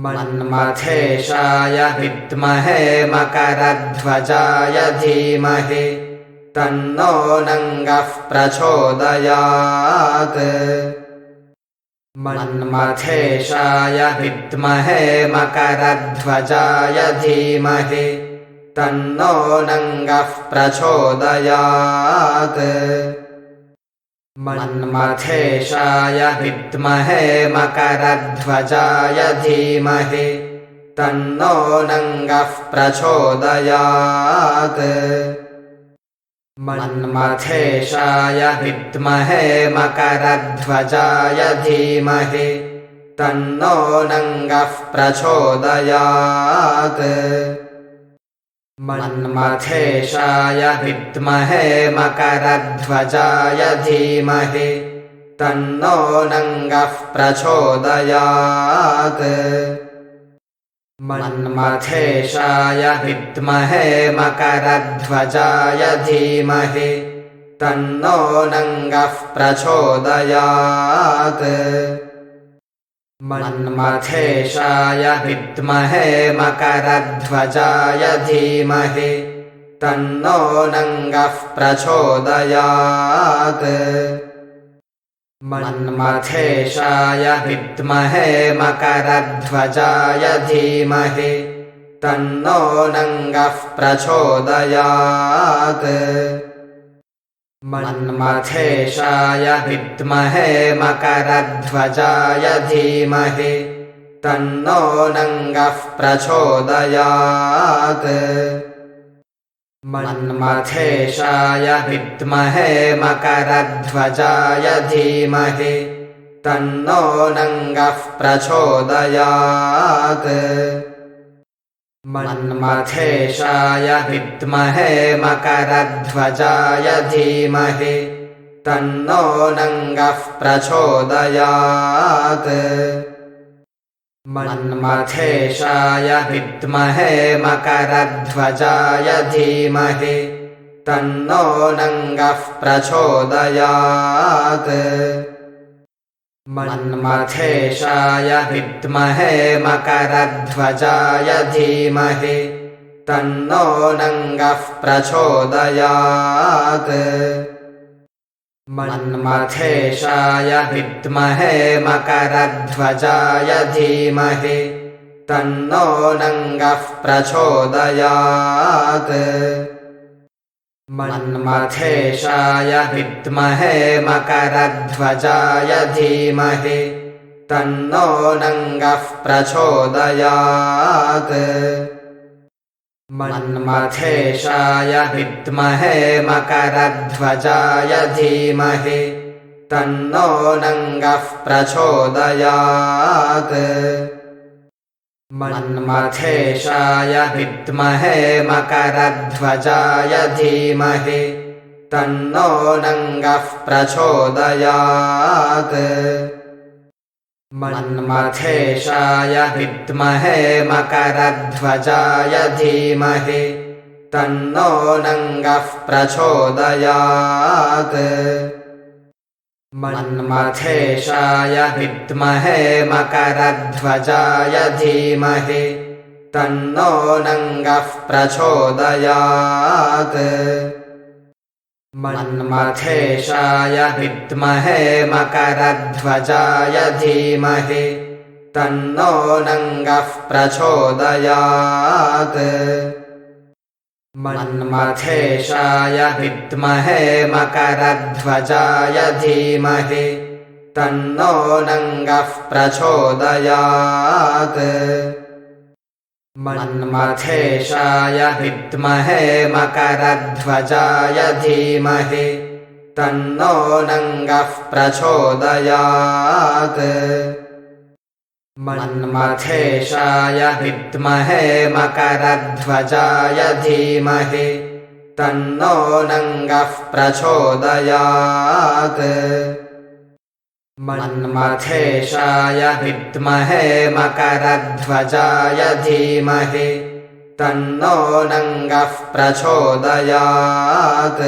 मन्मथेशाय विद्महे मकरध्वजाय धीमहि तन्नो नङ्गः प्रचोदयात्। मन्मथेशाय विद्महे मकरध्वजाय धीमहि तन्नो नङ्गः प्रचोदयात्। मन्मथेशाय विद्महे मकरध्वजाय धीमहि तन्नो नङ्गः प्रचोदयात्। मन्मथेशाय विद्महे मकरध्वजाय धीमहि तन्नो नङ्गः प्रचोदयात्। मन्मथेशाय विद्महे मकरध्वजाय धीमहि तन्नो नङ्गः प्रचोदयात्। मन्मथेशाय विद्महे मकरध्वजाय धीमहि तन्नो नङ्गः प्रचोदयात्। मन्मथेशाय विद्महे मकरध्वजाय धीमहि तन्नो नङ्गः प्रचोदयात्। मन्मथेशाय विद्महे मकरध्वजाय धीमहि तन्नो नङ्गः प्रचोदयात्। मन्मथेशाय विद्महे मकरध्वजाय धीमहि तन्नो नङ्गः प्रचोदयात्। मन्मथेशाय विद्महे मकरध्वजाय धीमहि तन्नो नङ्गः प्रचोदयात्। मन्मथेशाय विद्महे मकरध्वजाय धीमहि तन्नो नङ्गः प्रचोदयात्। मन्मथेशाय विद्महे मकरध्वजाय धीमहि तन्नो नङ्गः प्रचोदयात्। मन्मथेशाय विद्महे मकरध्वजाय धीमहि तन्नो नङ्गः प्रचोदयात्। मन्मथेशाय विद्महे मकरध्वजाय धीमहि तन्नो नङ्गः प्रचोदयात्। मन्मथेशाय विद्महे मकरध्वजाय धीमहि तन्नो नङ्गः प्रचोदयात्। मन्मथेशाय विद्महे मकरध्वजाय धीमहि तन्नो नङ्गः प्रचोदयात्। मन्मथेशाय विद्महे मकरध्वजाय धीमहि तन्नो नङ्गः प्रचोदयात्। मन्मथेशाय विद्महे मकरध्वजाय धीमहि तन्नो नङ्गः प्रचोदयात्। मन्मथेशाय विद्महे मकरध्वजाय धीमहि तन्नो नङ्गः प्रचोदयात्। मन्मथेशाय विद्महे मकरध्वजाय धीमहि तन्नो नङ्गः प्रचोदयात्। मन्मथेशाय विद्महे मकरध्वजाय धीमहि तन्नो नङ्गः प्रचोदयात्। मन्मथेशाय विद्महे मकरध्वजाय धीमहि तन्नो नङ्गः प्रचोदयात्। मन्मथेशाय विद्महे मकरध्वजाय धीमहि तन्नो नङ्गः प्रचोदयात्। मन्मथेशाय विद्महे मकरध्वजाय धीमहि तन्नो नङ्गः प्रचोदयात्।